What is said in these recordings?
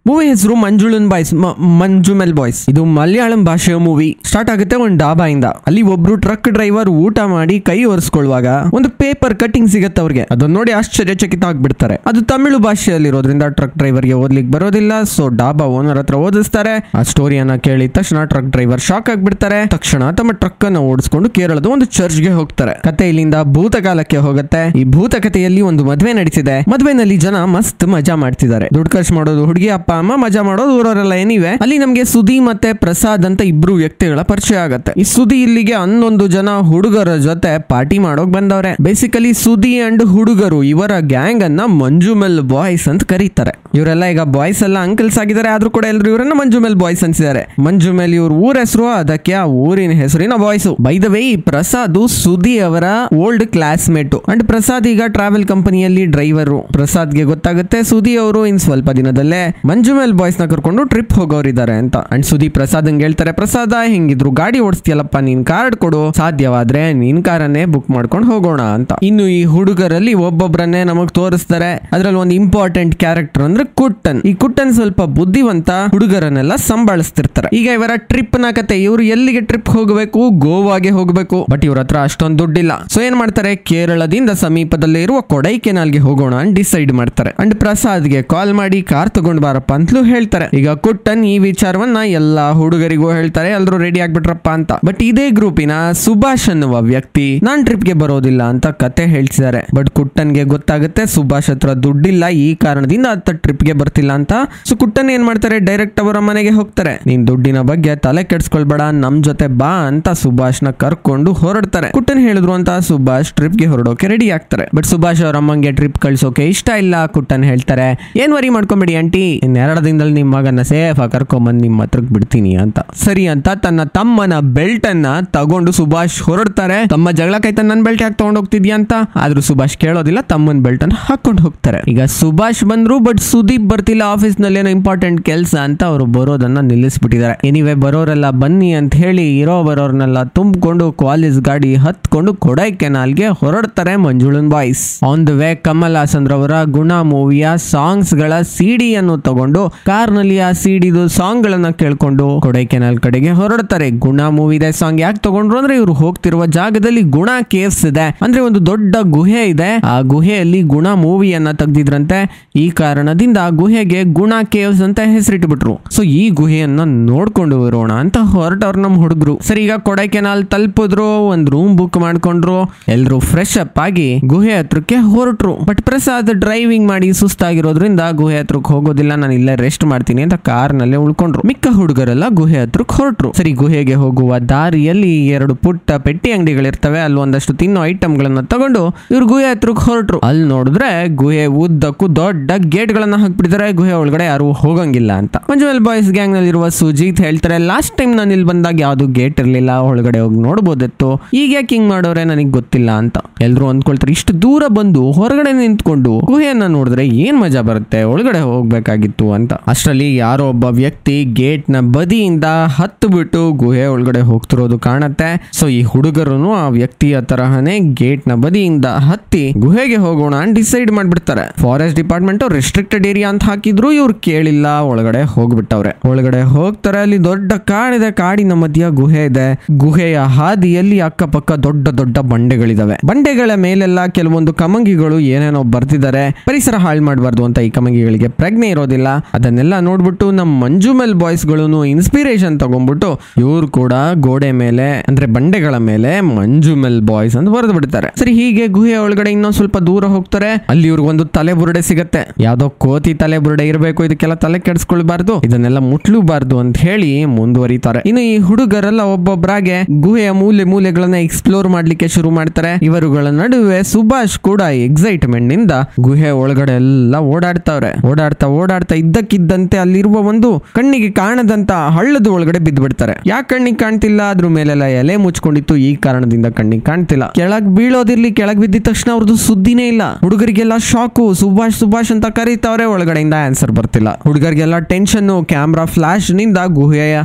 Movie ಹೆಸರು ಮಂಜುಮೆಲ್ boys. ಇದು ಮಲಯಾಳಂ ಭಾಷೆಯ ಮೂವಿ. ಸ್ಟಾರ್ಟ್ ಆಗುತ್ತೆ ಒಂದು ಡಾಬಾಯಿಂದ. ಅಲ್ಲಿ ಒಬ್ರು ಟ್ರಕ್ ಡ್ರೈವರ್ ಊಟ ಮಾಡಿ ಕೈ ಒರೆಸ್ಕೊಳ್ಳುವಾಗ ಒಂದು ಪೇಪರ್ ಕಟಿಂಗ್ ಸಿಗತ್ತೆ ಅವ್ರಿಗೆ. ಅದನ್ನ ನೋಡಿ ಆಶ್ಚರ್ಯಚಕಿತ ಆಗ್ಬಿಡ್ತಾರೆ. ಅದು ತಮಿಳು ಭಾಷೆಯಲ್ಲಿರೋದ್ರಿಂದ ಟ್ರಕ್ ಡ್ರೈವರ್ಗೆ ಓದ್ಲಿಕ್ಕೆ ಬರೋದಿಲ್ಲ. ಸೊ ಡಾಬಾ ಓನರ್ ಹತ್ರ ಓದಿಸ್ತಾರೆ. ಆ ಸ್ಟೋರಿಯನ್ನ ಕೇಳಿದ ತಕ್ಷಣ ಟ್ರಕ್ ಡ್ರೈವರ್ ಶಾಕ್ ಆಗ್ಬಿಡ್ತಾರೆ. ತಕ್ಷಣ ತಮ್ಮ ಟ್ರಕ್ ಅನ್ನ ಓಡಿಸ್ಕೊಂಡು ಕೇರಳದ ಒಂದು ಚರ್ಚ್ಗೆ ಹೋಗ್ತಾರೆ. ಕತೆ ಇಲ್ಲಿಂದ ಭೂತಕಾಲಕ್ಕೆ ಹೋಗುತ್ತೆ. ಈ ಭೂತಕಥೆಯಲ್ಲಿ ಒಂದು ಮದುವೆ ನಡೀತಿದೆ. ಮದುವೆನಲ್ಲಿ ಜನ ಮಸ್ತ್ ಮಜಾ ಮಾಡ್ತಿದ್ದಾರೆ. ದುಡ್ಡು ಖರ್ಚು ಮಾಡೋದು ಹುಡುಗಿ ಅಪ್ಪ ಅಮ್ಮ, ಮಜಾ ಮಾಡೋದು ಊರವರೆಲ್ಲ. ಏನಿವೆ ಅಲ್ಲಿ ನಮ್ಗೆ ಸುದಿ ಮತ್ತೆ ಪ್ರಸಾದ್ ಅಂತ ಇಬ್ರು ವ್ಯಕ್ತಿಗಳ ಪರಿಚಯ ಆಗತ್ತೆ. ಈ ಸುದಿ ಇಲ್ಲಿಗೆ 11 ಜನ ಹುಡುಗರ ಜೊತೆ ಪಾರ್ಟಿ ಮಾಡೋಕ್ ಬಂದವ್ರೆ. ಬೇಸಿಕಲಿ ಸುದಿ ಅಂಡ್ ಹುಡುಗರು ಇವರ ಗ್ಯಾಂಗ್ ಅನ್ನ ಮಂಜುಮೆಲ್ ಬಾಯ್ಸ್ ಅಂತ ಕರೀತಾರೆ. ಇವರೆಲ್ಲ ಈಗ ಬಾಯ್ಸ್ ಎಲ್ಲ ಅಂಕಲ್ಸ್ ಆಗಿದ್ದಾರೆ. ಆದ್ರೂ ಕೂಡ ಎಲ್ರು ಇವರನ್ನ ಮಂಜುಮೆಲ್ ಬಾಯ್ಸ್ ಅನ್ಸಿದ್ದಾರೆ. ಮಂಜುಮೆಲ್ ಇವ್ರ ಊರ ಹೆಸರು, ಅದಕ್ಕೆ ಆ ಊರಿನ ಹೆಸರಿನ ಬಾಯ್ಸ್. ಬೈ ದ ವೇ, ಈ ಪ್ರಸಾದ್ ಸುದಿ ಅವರ ಓಲ್ಡ್ ಕ್ಲಾಸ್ಮೇಟ್ ಅಂಡ್ ಪ್ರಸಾದ್ ಈಗ ಟ್ರಾವೆಲ್ ಕಂಪನಿಯಲ್ಲಿ ಡ್ರೈವರು. ಪ್ರಸಾದ್ಗೆ ಗೊತ್ತಾಗುತ್ತೆ ಸುದಿ ಅವರು ಇನ್ ಸ್ವಲ್ಪ ದಿನದಲ್ಲೇ ಮಂಜುಮೆಲ್ ಬಾಯ್ಸ್ ನ ಕರ್ಕೊಂಡು ಟ್ರಿಪ್ ಹೋಗೋರಿದ್ದಾರೆ ಅಂತ. ಅಂಡ್ ಸುದಿ ಪ್ರಸಾದ್ ಹೇಳ್ತಾರೆ, ಪ್ರಸಾದ ಹೆಂಗಿದ್ರು ಗಾಡಿ ಓಡಿಸ್ತೀಯಲ್ಲಪ್ಪ, ನೀನ್ ಕಾರ್ಡ್ ಕೊಡು, ಸಾಧ್ಯವಾದ್ರೆ ನೀನ್ ಕಾರನ್ನೇ ಬುಕ್ ಮಾಡ್ಕೊಂಡು ಹೋಗೋಣ ಅಂತ. ಇನ್ನು ಈ ಹುಡುಗರಲ್ಲಿ ಒಬ್ಬೊಬ್ಬರನ್ನೇ ನಮಗ್ ತೋರಿಸ್ತಾರೆ. ಅದ್ರಲ್ಲಿ ಒಂದು ಇಂಪಾರ್ಟೆಂಟ್ ಕ್ಯಾರೆಕ್ಟರ್ ಅಂದ್ರೆ ಕುಟ್ಟನ್. ಈ ಕುಟ್ಟನ್ ಸ್ವಲ್ಪ ಬುದ್ಧಿವಂತ, ಹುಡುಗರನ್ನೆಲ್ಲ ಸಂಭಾಳಿಸ್ತಿರ್ತಾರೆ. ಈಗ ಇವರ ಟ್ರಿಪ್ ನ ಕತೆ. ಇವರು ಎಲ್ಲಿಗೆ ಟ್ರಿಪ್ ಹೋಗಬೇಕು? ಗೋವಾಗೆ ಹೋಗಬೇಕು. ಬಟ್ ಇವ್ರ ಹತ್ರ ಅಷ್ಟೊಂದು ದುಡ್ಡಿಲ್ಲ. ಸೊ ಏನ್ ಮಾಡ್ತಾರೆ, ಕೇರಳದಿಂದ ಸಮೀಪದಲ್ಲೇ ಇರುವ ಕೊಡೈಕೆನಾಲ್ಗೆ ಹೋಗೋಣ ಅಂತ ಡಿಸೈಡ್ ಮಾಡ್ತಾರೆ. ಅಂಡ್ ಪ್ರಸಾದ್ಗೆ ಕಾಲ್ ಮಾಡಿ ಕಾರ್ ತಗೊಂಡ್ ಬಾರಪ್ಪ ಅಂತಲೂ ಹೇಳ್ತಾರೆ. ಈಗ ಕುಟ್ಟನ್ ಈ ವಿಚಾರವನ್ನ ಎಲ್ಲಾ ಹುಡುಗರಿಗೂ ಹೇಳ್ತಾರೆ. ಎಲ್ರು ರೆಡಿ ಆಗ್ಬಿಟ್ರಪ್ಪ ಅಂತ. ಬಟ್ ಇದೇ ಗ್ರೂಪಿನ ಸುಭಾಷ್ ಅನ್ನುವ ವ್ಯಕ್ತಿ ನಾನ್ ಟ್ರಿಪ್ಗೆ ಬರೋದಿಲ್ಲ ಅಂತ ಕತೆ ಹೇಳ್ತಿದ್ದಾರೆ. ಬಟ್ ಕುಟ್ಟನ್ಗೆ ಗೊತ್ತಾಗುತ್ತೆ ಸುಭಾಷ್ ಹತ್ರ ದುಡ್ಡಿಲ್ಲ, ಈ ಕಾರಣದಿಂದ ಆತ ಟ್ರಿಪ್ಗೆ ಬರ್ತಿಲ್ಲ ಅಂತ. ಸೊ ಕುಟ್ಟನ್ ಏನ್ ಮಾಡ್ತಾರೆ, ಡೈರೆಕ್ಟ್ ಅವರ ಮನೆಗೆ ಹೋಗ್ತಾರೆ. ನೀನ್ ದುಡ್ಡಿನ ಬಗ್ಗೆ ತಲೆ ಕೆಡ್ಸ್ಕೊಳ್ಬೇಡ, ನಮ್ ಜೊತೆ ಬಾ ಅಂತ ಸುಭಾಷ್ ನ ಕರ್ಕೊಂಡು ಹೊರಡ್ತಾರೆ. ಕುಟ್ಟನ್ ಹೇಳಿದ್ರು ಅಂತ ಸುಭಾಷ್ ಟ್ರಿಪ್ಗೆ ಹೊರಡೋಕೆ ರೆಡಿ ಆಗ್ತಾರೆ. ಬಟ್ ಸುಭಾಷ್ ಅವ್ರ ಅಮ್ಮಂಗೆ ಟ್ರಿಪ್ ಕಳ್ಸೋಕೆ ಇಷ್ಟ ಇಲ್ಲ. ಕುಟ್ಟನ್ ಹೇಳ್ತಾರೆ, ಏನ್ ವರಿ ಮಾಡ್ಕೊಂಬೇಡಿ ಆಂಟಿ, ಇನ್ನೆರಡು ದಿನದಲ್ಲಿ ನಿಮ್ ಮಗನ ಸೇಫ್ ಆಗಿ ಕರ್ಕೊಂಬಂದ್ ನಿಮ್ ಹತ್ರಕ್ ಬಿಡ್ತೀನಿ ಅಂತ. ಸರಿ ಅಂತ ತನ್ನ ತಮ್ಮನ ಬೆಲ್ಟ್ ಅನ್ನ ತಗೊಂಡು ಸುಭಾಷ್ ಹೊರಡ್ತಾರೆ. ತಮ್ಮ ಜಗಳ ಕೈತ ನನ್ ಬೆಲ್ಟ್ ಯಾಕೆ ತಗೊಂಡ್ ಹೋಗ್ತಿದ್ಯಾ ಅಂತ. ಆದ್ರೂ ಸುಭಾಷ್ ಕೇಳೋದಿಲ್ಲ, ತಮ್ಮನ್ ಬೆಲ್ಟ್ ಅನ್ನ ಹಾಕೊಂಡು ಹೋಗ್ತಾರೆ. ಈಗ ಸುಭಾಷ್ ಬಂದ್ರು, ಬಟ್ ಸುದೀಪ್ ಬರ್ತಿಲ್ಲ, ಆಫೀಸ್ ನಲ್ಲಿ ಏನೋ ಇಂಪಾರ್ಟೆಂಟ್ ಕೆಲಸ ಅಂತ ಅವರು ಬರೋದನ್ನ ನಿಲ್ಲಿಸ್ಬಿಟ್ಟಿದ್ದಾರೆ. ಎನಿವೆ ಬರೋರೆಲ್ಲ ಬನ್ನಿ ಅಂತ ಹೇಳಿ ಬರೋರ್ನೆಲ್ಲ ತುಂಬಿಕೊಂಡು ಕಾಲೇಜ್ ಗಾಡಿ ಹತ್ಕೊಂಡು ಕೊಡೈಕೆನಾಲ್ಗೆ ಹೊರಡ್ತಾರೆ ಮಂಜುಳನ್ boys. On the way Kamal Haasan ರವರ ಗುಣ ಮೂವಿಯ ಸಾಂಗ್ಸ್ ಗಳ ಸಿಡಿ ಅನ್ನು ತಗೊಂಡು ಕಾರ್ ನಲ್ಲಿ ಆ ಸಿಡಿದು ಸಾಂಗ್ ಗಳನ್ನ ಕೇಳ್ಕೊಂಡು ಕೊಡೈಕೆನಾಲ್ ಕಡೆಗೆ ಹೊರಡ್ತಾರೆ. ಗುಣ ಮೂವಿದೆ ಸಾಂಗ್ ಯಾಕೆ ತಗೊಂಡ್ರು ಅಂದ್ರೆ ಇವರು ಹೋಗ್ತಿರುವ ಜಾಗದಲ್ಲಿ ಗುಣ ಕೇವ್ಸ್ ಇದೆ, ಅಂದ್ರೆ ಒಂದು ದೊಡ್ಡ ಗುಹೆ ಇದೆ. ಆ ಗುಹೆಯಲ್ಲಿ ಗುಣ ಮೂವಿಯನ್ನ ತೆಗ್ದಿದ್ರಂತೆ. ಈ ಕಾರಣದಿಂದ ಆ ಗುಹೆಗೆ ಗುಣ ಕೇವ್ಸ್ ಅಂತ ಹೆಸರಿಟ್ಬಿಟ್ರು. ಸೊ ಈ ಗುಹೆಯನ್ನ ನೋಡ್ಕೊಂಡು ಬರೋಣ ಅಂತ ಹೊರಟವ್ರು ನಮ್ ಹುಡುಗರು. ಸರಿ, ಈಗ ಕೊಡೈಕೆನಾಲ್ ತಲುಪಿದ್ರು, ಒಂದ್ ರೂಮ್ ಬುಕ್ ಮಾಡ್ಕೊಂಡ್ರು, ಎಲ್ರು ಫ್ರೆಶ್ ಅಪ್ ಆಗಿ ಗುಹೆ ಹತ್ರಕ್ಕೆ ಹೊರಟ್ರು. ಬಟ್ ಪ್ರಸಾದ್ ಡ್ರೈವಿಂಗ್ ಮಾಡಿ ಸುಸ್ತಾಗಿರೋದ್ರಿಂದ ಗುಹೆ ಹತ್ರಕ್ಕೆ ಹೋಗೋದಿಲ್ಲ, ನಾನು ಇಲ್ಲೇ ರೆಸ್ಟ್ ಮಾಡ್ತೀನಿ ಅಂತ ಕಾರ್ ನಲ್ಲೇ ಉಳ್ಕೊಂಡ್ರು. ಮಿಕ್ಕ ಹುಡುಗರೆಲ್ಲ ಗುಹೆ ಹತ್ರಕ್ಕೆ ಹೊರಟ್ರು. ಸರಿ, ಗುಹೆಗೆ ಹೋಗುವ ದಾರಿಯಲ್ಲಿ 2 ಪುಟ್ಟ ಪೆಟ್ಟಿ ಅಂಗಡಿಗಳಿರ್ತವೆ. ಅಲ್ಲಿ ಒಂದಷ್ಟು ತಿನ್ನೋ ಐಟಮ್ ಗಳನ್ನ ತಗೊಂಡು ಇವ್ರು ಗುಹೆ ಹತ್ರಕ್ಕೆ ಹೊರಟ್ರು. ಅಲ್ಲಿ ನೋಡಿದ್ರೆ ಗುಹೆ ಉದ್ದಕ್ಕೂ ದೊಡ್ಡ ಗೇಟ್ ಗಳನ್ನ ಹಾಕ್ಬಿಟ್ಟಿದ್ದಾರೆ. ಗುಹೆ ಒಳಗಡೆ ಯಾರು ಹೋಗಂಗಿಲ್ಲ ಅಂತ. ಮಂಜುಮೆಲ್ ಬಾಯ್ಸ್ ಗ್ಯಾಂಗ್ ನಲ್ಲಿರುವ ಸುಜಿತ್ ಹೇಳ್ತಾರೆ, ಲಾಸ್ಟ್ ಟೈಮ್ ನಾನು ಇಲ್ಲಿ ಬಂದಾಗ ಯಾವ್ದು ಗೇಟ್ ಇರ್ಲಿಲ್ಲ, ಒಳಗಡೆ ಹೋಗಿ ನೋಡ್ಬೋದಿತ್ತು, ಈಗ ಯಾಕೆ ಹಿಂಗ್ ಮಾಡೋರೆ ನನಗೆ ಗೊತ್ತಿಲ್ಲ ಅಂತ. ಎಲ್ರು ಅಂದ್ಕೊಳ್ತಾರೆ, ಇಷ್ಟು ದೂರ ಬಂದು ಹೊರಗಡೆ ನಿಂತ್ಕೊಂಡು ಗುಹೆಯನ್ನ ನೋಡಿದ್ರೆ ಏನ್ ಮಜಾ ಬರುತ್ತೆ, ಒಳಗಡೆ ಹೋಗ್ಬೇಕಾಗಿತ್ತು ಅಂತ. ಅಷ್ಟರಲ್ಲಿ ಯಾರೋ ಒಬ್ಬ ವ್ಯಕ್ತಿ ಗೇಟ್ ನ ಬದಿಯಿಂದ ಹತ್ತು ಬಿಟ್ಟು ಗುಹೆ ಒಳಗಡೆ ಹೋಗ್ತಿರೋದು ಕಾಣತ್ತೆ. ಸೊ ಈ ಹುಡುಗರು ಆ ವ್ಯಕ್ತಿಯ ತರಹನೇ ಗೇಟ್ ನ ಬದಿಯಿಂದ ಹತ್ತಿ ಗುಹೆಗೆ ಹೋಗೋಣ ಅಂತ ಡಿಸೈಡ್ ಮಾಡ್ಬಿಡ್ತಾರೆ. ಫಾರೆಸ್ಟ್ ಡಿಪಾರ್ಟ್ಮೆಂಟ್ ರೆಸ್ಟ್ರಿಕ್ಟೆಡ್ ಏರಿಯಾ ಅಂತ ಹಾಕಿದ್ರು, ಇವ್ರು ಕೇಳಿಲ್ಲ, ಒಳಗಡೆ ಹೋಗ್ಬಿಟ್ಟವ್ರೆ. ಒಳಗಡೆ ಹೋಗ್ತಾರೆ. ಅಲ್ಲಿ ದೊಡ್ಡ ಕಾಡಿದೆ, ಕಾಡಿನ ಮಧ್ಯ ಗುಹೆ ಇದೆ. ಗುಹೆಯ ಹಾದಿಯಲ್ಲಿ ಅಕ್ಕಪಕ್ಕ ದೊಡ್ಡ ದೊಡ್ಡ ಬಂಡೆಗಳಿದಾವೆ. ಬಂಡೆಗಳ ಮೇಲೆಲ್ಲ ಕೆಲವೊಂದು ಕಮಂಗಿಗಳು ಏನೇನೋ ಬರ್ತಿದ್ದಾರೆ. ಪರಿಸರ ಹಾಳು ಮಾಡಬಾರ್ದು ಅಂತ ಈ ಕಮಂಗಿಗಳಿಗೆ ಪ್ರಜ್ಞೆ ಇರೋದಿಲ್ಲ. ಅದನ್ನೆಲ್ಲ ನೋಡ್ಬಿಟ್ಟು ನಮ್ಮ ಮಂಜುಮೆಲ್ ಬಾಯ್ಸ್ ಗಳು ಇನ್ಸ್ಪಿರೇಷನ್ ತಗೊಂಡ್ಬಿಟ್ಟು ಇವ್ರು ಕೂಡ ಗೋಡೆ ಮೇಲೆ ಅಂದ್ರೆ ಬಂಡೆಗಳ ಮೇಲೆ ಮಂಜುಮೆಲ್ ಬಾಯ್ಸ್ ಅಂತ ಬರೆದು ಬಿಡ್ತಾರೆ. ಸರಿ, ಹೀಗೆ ಗುಹೆ ಒಳಗಡೆ ಇನ್ನೊಂದ್ ಸ್ವಲ್ಪ ದೂರ ಹೋಗ್ತಾರೆ. ಅಲ್ಲಿ ಇವ್ರಿಗೊಂದು ತಲೆ ಬುರುಡೆ ಸಿಗತ್ತೆ. ಯಾವ್ದೋ ಕೋತಿ ತಲೆ ಬುರುಡೆ ಇರಬೇಕು, ಇದಕ್ಕೆಲ್ಲ ತಲೆ ಕೆಡಿಸ್ಕೊಳ್ಬಾರ್ದು, ಇದನ್ನೆಲ್ಲ ಮುಟ್ಲೂಬಾರ್ದು ಅಂತ ಹೇಳಿ ಮುಂದುವರಿತಾರೆ. ಇನ್ನು ಈ ಹುಡುಗರೆಲ್ಲ ಒಬ್ಬೊಬ್ಬರಾಗೆ ಗುಹೆಯ ಮೂಲೆಗಳನ್ನ ಎಕ್ಸ್ಪ್ಲೋರ್ ಮಾಡ್ಲಿಕ್ಕೆ ಶುರು ಮಾಡ್ತಾರೆ. ಇವರುಗಳ ನಡುವೆ ಸುಭಾಷ್ ಕೂಡ ಎಕ್ಸೈಟ್ಮೆಂಟ್ ನಿಂದ ಗುಹೆ ಒಳಗಡೆ ಎಲ್ಲ ಓಡಾಡ್ತಾ ಇದ್ದಕ್ಕಿದ್ದಂತೆ ಅಲ್ಲಿರುವ ಒಂದು ಕಣ್ಣಿಗೆ ಕಾಣದಂತ ಹಳ್ಳದ ಒಳಗಡೆ ಬಿದ್ದು ಬಿಡ್ತಾರೆ. ಯಾಕೆ ಕಣ್ಣಿಗೆ ಕಾಣ್ತಿಲ್ಲ? ಅದ್ರ ಮೇಲೆಲ್ಲ ಎಲೆ ಮುಚ್ಕೊಂಡಿತ್ತು, ಈ ಕಾರಣದಿಂದ ಕಣ್ಣಿಗೆ ಕಾಣ್ತಿಲ್ಲ. ಕೆಳಗ್ ಬೀಳೋದಿರ್ಲಿ, ಕೆಳಗ್ ಬಿದ್ದಿದ ತಕ್ಷಣ ಅವ್ರದ್ದು ಸುದ್ದಿನೇ ಇಲ್ಲ. ಹುಡುಗರಿಗೆಲ್ಲ ಶಾಕು, ಸುಭಾಷ್ ಅಂತ ಕರೀತಾವ್ರೆ, ಒಳಗಡೆಯಿಂದ ಆನ್ಸರ್ ಬರ್ತಿಲ್ಲ. ಹುಡುಗರಿಗೆಲ್ಲ ಟೆನ್ಷನ್. ಕ್ಯಾಮ್ರಾ ಫ್ಲಾಶ್ ನಿಂದ ಗುಹೆಯ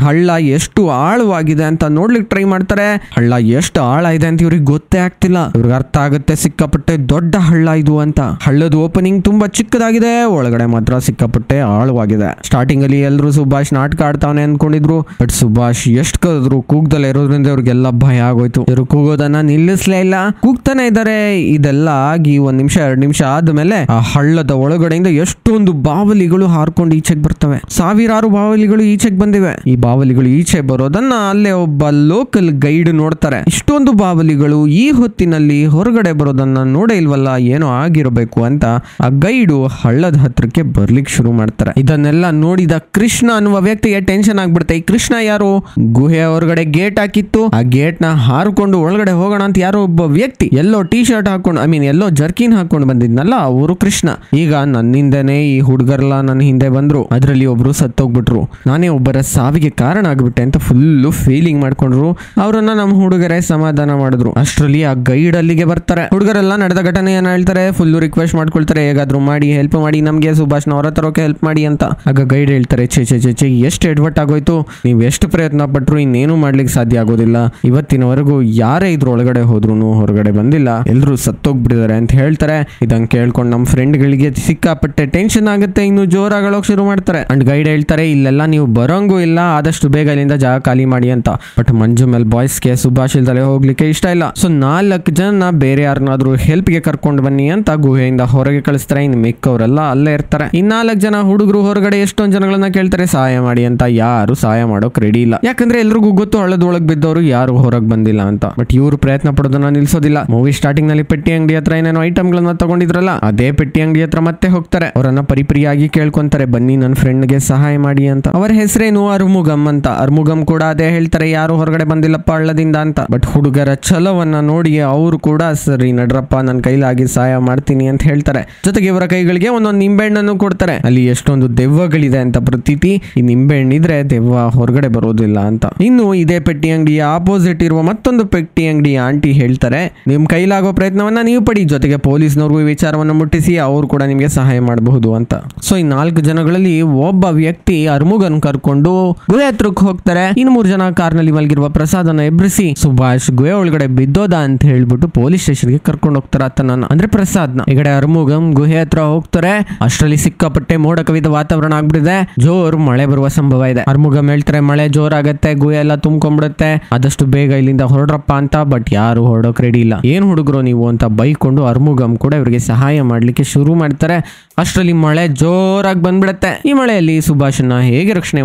ಹಳ್ಳ ಎಷ್ಟು ಆಳವಾಗಿದೆ ಅಂತ ನೋಡ್ಲಿಕ್ಕೆ ಟ್ರೈ ಮಾಡ್ತಾರೆ. ಹಳ್ಳ ಎಷ್ಟು ಆಳ ಇದೆ ಅಂತ ಇವ್ರಿಗೆ ಗೊತ್ತೇ ಆಗ್ತಿಲ್ಲ. ಇವ್ರಿಗೆ ಅರ್ಥ ಆಗುತ್ತೆ ಸಿಕ್ಕಾಪಟ್ಟೆ ದೊಡ್ಡ ಹಳ್ಳ ಇದು ಅಂತ. ಹಳ್ಳದ ಓಪನಿಂಗ್ ತುಂಬಾ ಚಿಕ್ಕದಾಗಿದೆ, ಒಳಗಡೆ ಮಾತ್ರ ಸಿಕ್ಕಾಪಟ್ಟೆ ಸಿಕ್ಕಾಪಟ್ಟೆ ಆಳವಾಗಿದೆ. ಸ್ಟಾರ್ಟಿಂಗ್ ಅಲ್ಲಿ ಎಲ್ಲರೂ ಸುಭಾಷ್ ನಾಟಕ ಆಡ್ತಾವನೆ ಅನ್ಕೊಂಡಿದ್ರು, ಬಟ್ ಸುಭಾಷ್ ಎಷ್ಟ್ ಕರೆದ್ರು ಕೂಗ್ದಲ್ಲ ಇರೋದ್ರಿಂದ ಇವ್ರಿಗೆಲ್ಲ ಭಯ ಆಗೋಯ್ತು. ಇವ್ರು ಕೂಗೋದನ್ನ ನಿಲ್ಲಿಸ್ಲೇ ಇಲ್ಲ, ಕೂಗ್ತಾನೆ ಇದ್ದಾರೆ. ಇದೆಲ್ಲ ಆಗಿ 1 ನಿಮಿಷ 2 ನಿಮಿಷ ಆದ್ಮೇಲೆ ಆ ಹಳ್ಳದ ಒಳಗಡೆಯಿಂದ ಎಷ್ಟೊಂದು ಬಾವಲಿಗಳು ಹಾರ್ಕೊಂಡು ಈಚೆಗೆ ಬರ್ತವೆ. ಸಾವಿರಾರು ಬಾವಲಿಗಳು ಈಚೆಗೆ ಬಂದಿವೆ. ಈ ಬಾವಲಿಗಳು ಈಚೆ ಬರೋದನ್ನ ಅಲ್ಲೇ ಒಬ್ಬ ಲೋಕಲ್ ಗೈಡ್ ನೋಡ್ತಾರೆ. ಇಷ್ಟೊಂದು ಬಾವಲಿಗಳು ಈ ಹೊತ್ತಿನಲ್ಲಿ ಹೊರಗಡೆ ಬರೋದನ್ನ ನೋಡೇ ಇಲ್ವಲ್ಲ, ಏನೋ ಆಗಿರಬೇಕು ಅಂತ ಆ ಗೈಡು ಹಳ್ಳದ ಹತ್ರಕ್ಕೆ ಬರ್ಲಿಕ್ಕೆ ಶುರು ಮಾಡ್ತಾರೆ. ಇದನ್ನೆಲ್ಲ ನೋಡಿದ ಕೃಷ್ಣ ಅನ್ನುವ ವ್ಯಕ್ತಿಗೆ ಟೆನ್ಷನ್ ಆಗ್ಬಿಡುತ್ತೆ. ಈ ಕೃಷ್ಣ ಯಾರು? ಗುಹೆ ಹೊರಗಡೆ ಗೇಟ್ ಹಾಕಿತ್ತು, ಆ ಗೇಟ್ ನ ಹಾರ್ಕೊಂಡು ಒಳಗಡೆ ಹೋಗೋಣ ಅಂತ ಯಾರೋ ಒಬ್ಬ ವ್ಯಕ್ತಿ ಎಲ್ಲೋ ಟಿ ಶರ್ಟ್ ಹಾಕೊಂಡು ಎಲ್ಲೋ ಜರ್ಕಿನ್ ಹಾಕೊಂಡು ಬಂದಿದ್ನಲ್ಲ, ಅವರು ಕೃಷ್ಣ. ಈಗ ನನ್ನಿಂದನೇ ಈ ಹುಡುಗರೆಲ್ಲ ನನ್ನ ಹಿಂದೆ ಬಂದ್ರು, ಅದರಲ್ಲಿ ಒಬ್ರು ಸತ್ತೋಗ್ಬಿಟ್ರು, ನಾನೇ ಒಬ್ಬರ ಸಾವಿಗೆ ಕಾರಣ ಆಗ್ಬಿಟ್ಟೆ ಅಂತ ಫುಲ್ಲು ಫೀಲಿಂಗ್ ಮಾಡ್ಕೊಂಡ್ರು. ಅವರನ್ನ ನಮ್ಮ ಹುಡುಗರೇ ಸಮಾಧಾನ ಮಾಡಿದ್ರು. ಅಷ್ಟರಲ್ಲಿ ಆ ಗೈಡ್ ಅಲ್ಲಿಗೆ ಬರ್ತಾರೆ. ಹುಡುಗರೆಲ್ಲ ನಡೆದ ಘಟನೆಯನ್ನ ಹೇಳ್ತಾರೆ, ಫುಲ್ಲು ರಿಕ್ವೆಸ್ಟ್ ಮಾಡ್ಕೊಳ್ತಾರೆ, ಹೇಗಾದ್ರೂ ಮಾಡಿ ಹೆಲ್ಪ್ ಮಾಡಿ, ನಮ್ಗೆ ಸುಭಾಷ್ನ ಹೊರ ತರೋಕೆ ಹೆಲ್ಪ್ ಮಾಡಿ ಅಂತ. ಆಗ ಗೈಡ್ ಹೇಳ್ತಾರೆ, ಚೇ ಎಷ್ಟು ಎಡ್ವಟ್ ಆಗೋಯ್ತು, ನೀವ್ ಎಷ್ಟು ಪ್ರಯತ್ನ ಪಟ್ರು ಇನ್ನೇನು ಮಾಡ್ಲಿಕ್ಕೆ ಸಾಧ್ಯ ಆಗೋದಿಲ್ಲ. ಇವತ್ತಿನವರೆಗೂ ಯಾರೇ ಇದ್ರ ಒಳಗಡೆ ಹೋದ್ರು ಹೊರಗಡೆ ಬಂದಿಲ್ಲ, ಎಲ್ರು ಸತ್ತೋಗ್ಬಿಟ್ಟಿದ್ದಾರೆ ಅಂತ ಹೇಳ್ತಾರೆ. ಇದನ್ನ ಕೇಳ್ಕೊಂಡು ನಮ್ಮ ಫ್ರೆಂಡ್ ಗಳಿಗೆ ಸಿಕ್ಕಾಪಟ್ಟೆ ಟೆನ್ಷನ್ ಆಗುತ್ತೆ, ಇನ್ನು ಜೋರಾಗಳೋಕ್ ಶುರು ಮಾಡ್ತಾರೆ. ಅಂಡ್ ಗೈಡ್ ಹೇಳ್ತಾರೆ, ಇಲ್ಲೆಲ್ಲ ನೀವು ಬರೋಂಗೂ ಇಲ್ಲ, ಆದಷ್ಟು ಬೇಗ ಇಲ್ಲಿಂದ ಜಾಗ ಖಾಲಿ ಮಾಡಿ ಅಂತ. ಬಟ್ ಮಂಜುಮೆಲ್ ಬಾಯ್ಸ್ಗೆ ಸುಭಾಷ್ ಇಲ್ದಲೆ ಹೋಗ್ಲಿಕ್ಕೆ ಇಷ್ಟ ಇಲ್ಲ. ಸೊ 4 ಜನ ಬೇರೆ ಯಾರನ್ನಾದ್ರೂ ಹೆಲ್ಪ್ ಗೆ ಕರ್ಕೊಂಡು ಬನ್ನಿ ಅಂತ ಗುಹೆಯಿಂದ ಹೊರಗೆ ಕಳಿಸ್ತಾರೆ. ಇನ್ನು ಮಿಕ್ಕವರೆಲ್ಲ ಅಲ್ಲೇ ಇರ್ತಾರೆ. ಇನ್ 4 ಜನ ಹುಡುಗರು ಹೊರಗಡೆ ಎಷ್ಟೊಂದ್ ಜನಗಳನ್ನ ಕೇಳ್ತಾರೆ ಸಹಾಯ ಮಾಡಿ ಅಂತ. ಯಾರು ಸಹಾಯ ಮಾಡೋಕ್ ರೆಡಿ ಇಲ್ಲ, ಯಾಕಂದ್ರೆ ಎಲ್ರಿಗೂ ಗೊತ್ತು ಹಳ್ಳದೊಳಗ್ ಬಿದ್ದವರು ಯಾರು ಹೊರಗ್ ಬಂದಿಲ್ಲ ಅಂತ. ಬಟ್ ಇವರು ಪ್ರಯತ್ನ ಪಡೋದನ್ನ ನಿಲ್ಸೋದಿಲ್ಲ. ಮೂವಿ ಸ್ಟಾರ್ಟಿಂಗ್ ನಲ್ಲಿ ಪೆಟ್ಟಿ ಅಂಗಡಿ ಹತ್ರ ಏನೇನೋ ಐಟಮ್ ಗಳನ್ನ ತಗೊಂಡಿದ್ರಲ್ಲ, ಅದೇ ಪೆಟ್ಟಿ ಅಂಗಡಿ ಹತ್ರ ಮತ್ತೆ ಹೋಗ್ತಾರೆ. ಅವರನ್ನ ಪರಿಪರಿಯಾಗಿ ಕೇಳ್ಕೊಂತಾರೆ, ಬನ್ನಿ ನನ್ನ ಫ್ರೆಂಡ್ ಗೆ ಸಹಾಯ ಮಾಡಿ ಅಂತ. ಅವರ ಹೆಸರೇನು ಅರ್ಮುಗಮ್ ಅಂತ. ಅರ್ಮುಗಮ್ ಕೂಡ ಅದೇ ಹೇಳ್ತಾರೆ, ಯಾರು ಹೊರಗಡೆ ಬಂದಿಲ್ಲಪ್ಪ ಹಳ್ಳದಿಂದ ಅಂತ. ಬಟ್ ಹುಡುಗರ ಛಲವನ್ನ ನೋಡಿ ಅವರು ಕೂಡ ಸರಿ ನಡ್ರಪ್ಪ, ನನ್ನ ಕೈಲಾಗಿ ಸಹಾಯ ಮಾಡ್ತೀನಿ ಅಂತ ಹೇಳ್ತಾರೆ. ಜೊತೆಗೆ ಇವರ ಕೈಗಳಿಗೆ ಒಂದೊಂದು ನಿಂಬೆಹಣ್ಣನ್ನು ಕೊಡ್ತಾರೆ. ಅಲ್ಲಿ ಎಷ್ಟೊಂದು ದೆವ್ವಗಳಿದೆ ಅಂತ ಪ್ರತೀತಿ. ಈ ನಿಂಬೆಹಣ್ಣಿದ್ರೆ ದೆವ್ವ ಹೊರಗಡೆ ಬರೋದಿಲ್ಲ ಅಂತ. ಇನ್ನು ಇದೇ ಪೆಟ್ಟಿ ಅಂಗಡಿಯ ಆಪೋಸಿಟ್ ಇರುವ ಮತ್ತೊಂದು ಪೆಟ್ಟಿ ಅಂಗಡಿಯ ಆಂಟಿ ಹೇಳ್ತಾರೆ, ನಿಮ್ ಕೈಲಾಗೋ ಪ್ರಯತ್ನವನ್ನ ನೀವು ಪಡಿ, ಜೊತೆಗೆ ಪೊಲೀಸ್ನವ್ರಿಗೂ ಈ ವಿಚಾರವನ್ನು ಮುಟ್ಟಿಸಿ, ಅವರು ಕೂಡ ನಿಮ್ಗೆ ಸಹಾಯ ಮಾಡಬಹುದು ಅಂತ. ಸೊ ಈ 4 ಜನಗಳಲ್ಲಿ ಒಬ್ಬ ವ್ಯಕ್ತಿ ಅರ್ಮುಗನ್ ಕರ್ಕೊಂಡು ಗುಹೆ ಹತ್ರಕ್ಕೆ ಹೋಗ್ತಾರೆ. ಇನ್ನು 3 ಜನ ಕಾರ್ನಲ್ಲಿ ಮಲಗಿರುವ ಪ್ರಸಾದನ ಎಬ್ರಿಸಿ ಸುಭಾಷ್ ಗುಹೆ ಒಳಗಡೆ ಬಿದ್ದೋದ ಅಂತ ಹೇಳ್ಬಿಟ್ಟು ಪೊಲೀಸ್ ಸ್ಟೇಷನ್ಗೆ ಕರ್ಕೊಂಡು ಹೋಗ್ತಾರೆ ಆತನನ್ನ, ಅಂದ್ರೆ ಪ್ರಸಾದ್ನ. ಈ ಕಡೆ ಅರ್ಮುಗಮ್ ಗುಹೆ ಹತ್ರ ಹೋಗ್ತಾರೆ. ಅಷ್ಟರಲ್ಲಿ ಸಿಕ್ಕಾಪಟ್ಟೆ ಮೋಡ ಕವಿದ ವಾತಾವರಣ ಆಗ್ಬಿಟ್ಟಿದೆ, ಜೋರ್ ಮಳೆ ಬರುವ ಸಂಭವ ಇದೆ. ಅರ್ಮುಗಮ್ ಹೇಳ್ತಾರೆ, ಮಳೆ ಜೋರಾಗತ್ತೆ, ಗುಹೆ ಎಲ್ಲ ತುಂಬ್ಕೊಂಡ್ಬಿಡುತ್ತೆ, ಆದಷ್ಟು ಬೇಗ ಇಲ್ಲಿಂದ ಹೊರಡ್ರಪ್ಪ ಅಂತ. ಬಟ್ ಯಾರು ಹೊರಡೋಕ್ ರೆಡಿ ಇಲ್ಲ. ಏನ್ ಹುಡುಗರು ನೀವು ಅಂತ ಬೈಕೊಂಡು ಅರ್ಮುಗಮ್ ಕೂಡ ಇವರಿಗೆ ಸಹಾಯ ಮಾಡ್ಲಿಕ್ಕೆ ಶುರು ಮಾಡ್ತಾರೆ. ಅಷ್ಟರಲ್ಲಿ ಮಳೆ ಜೋರಾಗಿ ಬಂದ್ಬಿಡುತ್ತೆ. ಈ ಮಳೆಯಲ್ಲಿ ಸುಭಾಷ್ನ ಹೇಗೆ ರಕ್ಷಣೆ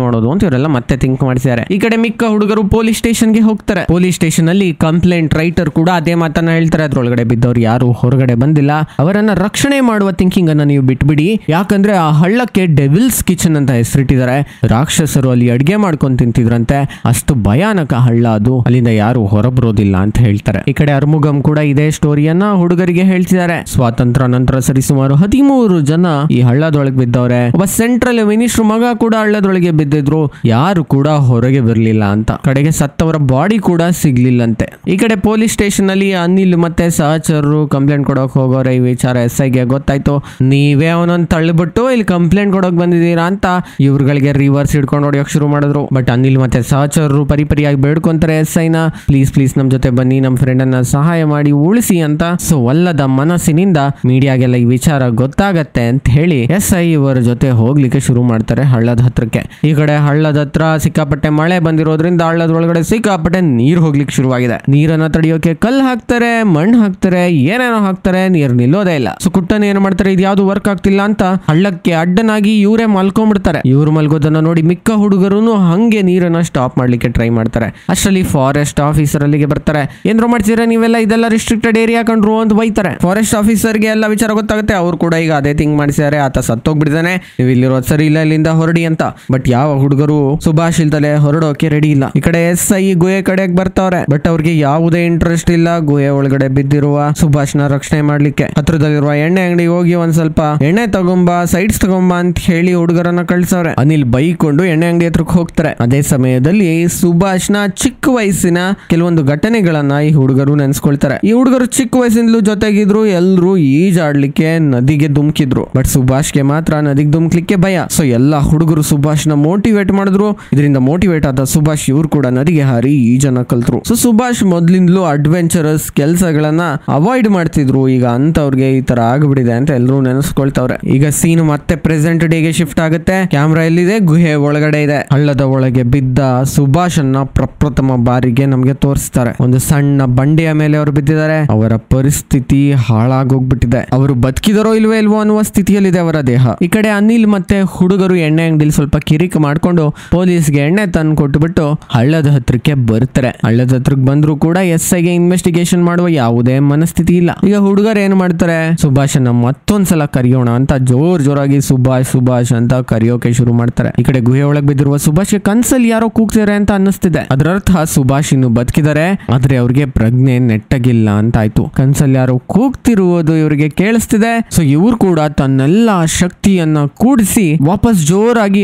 ಮಾಡೋದು ಅಂತ ಇವರೆಲ್ಲ ಮತ್ತೆ ಥಿಂಕ್ ಮಾಡ್ತಿದ್ದಾರೆ. ಈ ಕಡೆ ಮಿಕ್ಕ ಹುಡುಗರು ಪೊಲೀಸ್ ಸ್ಟೇಷನ್ಗೆ ಹೋಗ್ತಾರೆ. ಪೊಲೀಸ್ ಸ್ಟೇಷನ್ ಅಲ್ಲಿ ಕಂಪ್ಲೇಂಟ್ ರೈಟರ್ ಕೂಡ ಅದೇ ಮಾತನ್ನ ಹೇಳ್ತಾರೆ, ಅದ್ರೊಳಗಡೆ ಬಿದ್ದವ್ರು ಯಾರು ಹೊರಗಡೆ ಬಂದಿಲ್ಲ, ಅವರನ್ನ ರಕ್ಷಣೆ ಮಾಡುವ ಥಿಂಕಿಂಗ್ ಅನ್ನ ನೀವು ಬಿಟ್ಬಿಡಿ, ಯಾಕಂದ್ರೆ ಆ ಹಳ್ಳಕ್ಕೆ ಡೆವಿಲ್ಸ್ ಕಿಚನ್ ಅಂತ ಹೆಸರಿಟ್ಟಿದ್ದಾರೆ. ರಾಕ್ಷಸರು ಅಲ್ಲಿ ಅಡ್ಗೆ ಮಾಡ್ಕೊಂಡು ತಿಂತಿದ್ರಂತೆ, ಅಷ್ಟು ಭಯಾನಕ ಹಳ್ಳ ಅದು, ಅಲ್ಲಿಂದ ಯಾರು ಹೊರಬರೋದಿಲ್ಲ ಅಂತ ಹೇಳ್ತಾರೆ. ಈ ಕಡೆ ಅರ್ಮುಗಮ್ ಕೂಡ ಇದೇ ಸ್ಟೋರಿಯನ್ನ ಹುಡುಗರಿಗೆ ಹೇಳ್ತಿದ್ದಾರೆ. ಸ್ವಾತಂತ್ರ್ಯ ನಂತರ ಸರಿಸುಮಾರು 13 ಜನ ಈ ಹಳ್ಳದೊಳಗೆ ಬಿದ್ದವ್ರೆ. ಒಬ್ಬ ಸೆಂಟ್ರಲ್ ಮಿನಿಸ್ಟರ್ ಮಗ ಕೂಡ ಹಳ್ಳದೊಳಗೆ ಬಿದ್ದಿದ್ರು, ಯಾರು ಕೂಡ ಹೊರಗೆ ಬರಲಿಲ್ಲ ಅಂತ. ಕಡೆಗೆ ಸತ್ತವರ ಬಾಡಿ ಕೂಡ ಸಿಗ್ಲಿಲ್ಲಂತೆ. ಈ ಕಡೆ ಪೊಲೀಸ್ ಸ್ಟೇಷನ್ ಅಲ್ಲಿ ಅನಿಲ್ ಮತ್ತೆ ಸಹಚರರು ಕಂಪ್ಲೇಂಟ್ ಕೊಡೋಕ್ ಹೋಗೋರೆ. ಈ ವಿಚಾರ SI ಗೆ ಗೊತ್ತಾಯ್ತು. ನೀವೇ ಅವನೊಂದು ತಳ್ಳಿಬಿಟ್ಟು ಇಲ್ಲಿ ಕಂಪ್ಲೇಂಟ್ ಕೊಡೋಕ್ ಬಂದಿದ್ದೀರಾ ಅಂತ ಇವ್ರುಗಳಿಗೆ ರಿವರ್ಸ್ ಹಿಡ್ಕೊಂಡು ಹೊಡಿಯೋಕ್ ಶುರು ಮಾಡಿದ್ರು. ಬಟ್ ಅನಿಲ್ ಮತ್ತೆ ಸಹಚರರು ಪರಿಪರಿಯಾಗಿ ಬೇಡ್ಕೊಂತಾರೆ SI ನ, ಪ್ಲೀಸ್ ನಮ್ ಜೊತೆ ಬನ್ನಿ, ನಮ್ ಫ್ರೆಂಡ್ ಅನ್ನ ಸಹಾಯ ಮಾಡಿ ಉಳಿಸಿ ಅಂತ. ಸೊ ಒಲ್ಲದ ಮನಸ್ಸಿನಿಂದ ಮೀಡಿಯಾಗೆಲ್ಲ ಈ ವಿಚಾರ ಗೊತ್ತಾಗತ್ತೆ ಅಂತ ಹೇಳಿ SI ಇವರ ಜೊತೆ ಹೋಗ್ಲಿಕ್ಕೆ ಶುರು ಮಾಡ್ತಾರೆ ಹಳ್ಳದ ಹತ್ರಕ್ಕೆ. ಈ ಕಡೆ ಹಳ್ಳದ ಹತ್ರ ಸಿಕ್ಕಾಪಟ್ಟೆ ಮಳೆ ಬಂದಿರೋದ್ರಿಂದ ಹಳ್ಳದ ಒಳಗಡೆ ಸಿಕ್ಕಾಪಟ್ಟೆ ನೀರ್ ಹೋಗ್ಲಿಕ್ಕೆ ಶುರುವಾಗಿದೆ. ನೀರನ್ನ ತಡೆಯೋಕೆ ಕಲ್ಲು ಹಾಕ್ತಾರೆ, ಮಣ್ಣು ಹಾಕ್ತಾರೆ, ಏನೇನೋ ಹಾಕ್ತಾರೆ, ನೀರ್ ನಿಲ್ಲೋದೇ ಇಲ್ಲ. ಸೊ ಕುಟ್ಟನ್ ಏನ್ ಮಾಡ್ತಾರೆ, ಇದು ಯಾವ್ದು ವರ್ಕ್ ಆಗ್ತಿಲ್ಲ ಅಂತ ಹಳ್ಳಕ್ಕೆ ಅಡ್ಡನಾಗಿ ಇವರೇ ಮಲ್ಕೊಂಡ್ಬಿಡ್ತಾರೆ. ಇವ್ರು ಮಲ್ಗೋದನ್ನ ನೋಡಿ ಮಿಕ್ಕ ಹುಡುಗರು ಹಂಗೆ ನೀರನ್ನ ಸ್ಟಾಪ್ ಮಾಡ್ಲಿಕ್ಕೆ ಟ್ರೈ ಮಾಡ್ತಾರೆ. ಅಷ್ಟರಲ್ಲಿ ಫಾರೆಸ್ಟ್ ಆಫೀಸರ್ ಅಲ್ಲಿಗೆ ಬರ್ತಾರೆ. ಏನ್ರೋ ಮಾಡ್ತೀರಾ ನೀವೆಲ್ಲ, ಇದೆಲ್ಲ ರಿಸ್ಟ್ರಿಕ್ಟೆಡ್ ಏರಿಯಾ ಕಂಡ್ರು ಅಂತ ಬೈತಾರೆ. ಫಾರೆಸ್ಟ್ ಆಫೀಸರ್ಗೆ ಎಲ್ಲ ವಿಚಾರ ಗೊತ್ತಾಗುತ್ತೆ. ಅವ್ರು ಕೂಡ ಈಗ ಅದೇ ಥಿಂಕ್ ಮಾಡಿಸಿದ್ದಾರೆ, ಆತ ಸತ್ತೋಗ್ಬಿಟ್ಟಿದ್ದಾನೆ, ನೀವು ಇಲ್ಲಿರೋದು ಸರಿ ಇಲ್ಲ, ಇಲ್ಲಿಂದ ಹೊರಡಿ ಅಂತ. ಬಟ್ ಯಾವ ಹುಡುಗರು ಸುಭಾಷ್ ಇಲ್ದಲೆ ಹೊರಡೋಕೆ ರೆಡಿ ಇಲ್ಲ. ಈ ಕಡೆ SI ಗುಹೆ ಕಡೆಗೆ ಬರ್ತಾವ್ರೆ. ಬಟ್ ಅವ್ರಿಗೆ ಯಾವುದೇ ಇಂಟ್ರೆಸ್ಟ್ ಇಲ್ಲ ಗುಹೆ ಒಳಗಡೆ ಬಿದ್ದಿರುವ ಸುಭಾಷ್ನ ರಕ್ಷಣೆ ಮಾಡ್ಲಿಕ್ಕೆ. ಹತ್ರದಲ್ಲಿರುವ ಎಣ್ಣೆ ಅಂಗಡಿಗೆ ಹೋಗಿ ಒಂದ್ ಸ್ವಲ್ಪ ಎಣ್ಣೆ ತಗೊಂಬ, ಸೈಡ್ಸ್ ತಗೊಂಬ ಅಂತ ಹೇಳಿ ಹುಡುಗರನ್ನ ಕಳ್ಸವ್ರೆ. ಅನಿಲ್ ಬೈಕೊಂಡು ಎಣ್ಣೆ ಅಂಗಡಿ ಹತ್ರಕ್ಕೆ ಹೋಗ್ತಾರೆ. ಅದೇ ಸಮಯದಲ್ಲಿ ಸುಭಾಷ್ನ ಚಿಕ್ಕ ವಯಸ್ಸಿನ ಕೆಲವೊಂದು ಘಟನೆಗಳನ್ನ ಈ ಹುಡುಗರು ನೆನ್ಸ್ಕೊಳ್ತಾರೆ. ಈ ಹುಡುಗರು ಚಿಕ್ಕ ವಯಸ್ಸಿಂದಲೂ ಜೊತೆಗಿದ್ರು, ಎಲ್ರು ಈಜಾಡ್ಲಿಕ್ಕೆ ನದಿಗೆ ಧುಮುಕಿದ್ರು. ಬಟ್ ಸುಭಾಷ್ಗೆ ಮಾತ್ರ ನದಿಗೆ ಧುಮುಕ್ಲಿಕ್ಕೆ ಭಯ. ಸೊ ಎಲ್ಲಾ ಹುಡುಗರು ಸುಭಾಷ್ನ ಮೋಟಿವೇಟ್ ಮಾಡಿದ್ರು. ಇದರಿಂದ ಮೋಟಿವೇಟ್ ಆದ ಸುಭಾಷ್ ಇವ್ರು ಕೂಡ ನದಿಗೆ ಹಾರಿ ಈಜನ್ನ ಕಲ್ತ್ರು. ಸೊ ಸುಭಾಷ್ ಮೊದ್ಲಿಂದಲೂ ಅಡ್ವೆಂಚರಸ್ ಕೆಲಸಗಳನ್ನ ಅವಾಯ್ಡ್ ಮಾಡ್ತಿದ್ರು. ಈಗ ಅಂತವ್ರಿಗೆ ಈ ತರ ಆಗ್ಬಿಡಿದೆ ಅಂತ ಎಲ್ಲರೂ ನೆನೆಸ್ಕೊಳ್ತಾವ್ರೆ. ಈಗ ಸೀನ್ ಮತ್ತೆ ಮತ್ತೆ ಪ್ರೆಸೆಂಟ್ ಡೇಗೆ ಶಿಫ್ಟ್ ಆಗುತ್ತೆ. ಕ್ಯಾಮ್ರಾ ಎಲ್ಲಿದೆ? ಗುಹೆ ಒಳಗಡೆ ಇದೆ. ಹಳ್ಳದ ಒಳಗೆ ಬಿದ್ದ ಸುಭಾಷ್ ಅನ್ನ ಪ್ರಪ್ರಥಮ ಬಾರಿಗೆ ನಮ್ಗೆ ತೋರಿಸ್ತಾರೆ. ಒಂದು ಸಣ್ಣ ಬಂಡೆಯ ಮೇಲೆ ಅವರು ಬಿದ್ದಿದ್ದಾರೆ. ಅವರ ಪರಿಸ್ಥಿತಿ ಹಾಳಾಗೋಗ್ಬಿಟ್ಟಿದೆ. ಅವರು ಬದುಕಿದರೋ ಇಲ್ವೋ ಅನ್ನುವ ಸ್ಥಿತಿಯಲ್ಲಿದೆ ಅವರ ದೇಹ. ಈ ಕಡೆ ಅನಿಲ್ ಮತ್ತೆ ಹುಡುಗರು ಎಣ್ಣೆ ಅಂಗಡಿಲಿ ಸ್ವಲ್ಪ ಕಿರಿಕ್ ಮಾಡ್ಕೊಂಡು ಪೊಲೀಸ್ಗೆ ಎಣ್ಣೆ ತಂದು ಕೊಟ್ಟುಬಿಟ್ಟು ಹಳ್ಳದ ಹತ್ರಕ್ಕೆ ಬರ್ತಾರೆ. ಹಳ್ಳದ ಹತ್ರಕ್ಕೆ ಬಂದ್ರು ಕೂಡ SIಗೆ ಇನ್ವೆಸ್ಟಿಗೇಷನ್ ಮಾಡುವ ಯಾವುದೇ ಮನಸ್ಥಿತಿ ಇಲ್ಲ. ಈಗ ಹುಡುಗರು ಏನ್ ಮಾಡ್ತಾರೆ, ಸುಭಾಷನ್ನ ಮತ್ತೊಂದ್ಸಲ ಕರೆಯೋಣ ಅಂತ ಜೋರಾಗಿ ಸುಭಾಷ್ ಅಂತ ಕರೆಯೋಕೆ ಶುರು ಮಾಡ್ತಾರೆ. ಈ ಕಡೆ ಗುಹೆ ಒಳಗೆ ಬಿದ್ದಿರುವ ಸುಭಾಷ್ಗೆ ಕನ್ಸಲ್ಲಿ ಯಾರೋ ಕೂಗ್ತಾರೆ ಅಂತ ಅನ್ನಿಸ್ತಿದೆ. ಅದರ ಅರ್ಥ ಸುಭಾಷ್ ಇನ್ನು ಬದುಕಿದ್ದಾರೆ, ಆದ್ರೆ ಅವ್ರಿಗೆ ಪ್ರಜ್ಞೆ ನೆಟ್ಟಗಿಲ್ಲ ಅಂತ ಆಯ್ತು. ಕನ್ಸಲ್ಲಿ ಯಾರೋ ಕೂಗ್ತಿರುವುದು ಇವರಿಗೆ ಕೇಳಿಸ್ತಿದೆ. ಸೊ ಇವ್ರು ಕೂಡ ತನ್ನೆಲ್ಲ ಶಕ್ತಿಯನ್ನ ಕೂಡಿಸಿ ವಾಪಸ್ ಜೋರಾಗಿ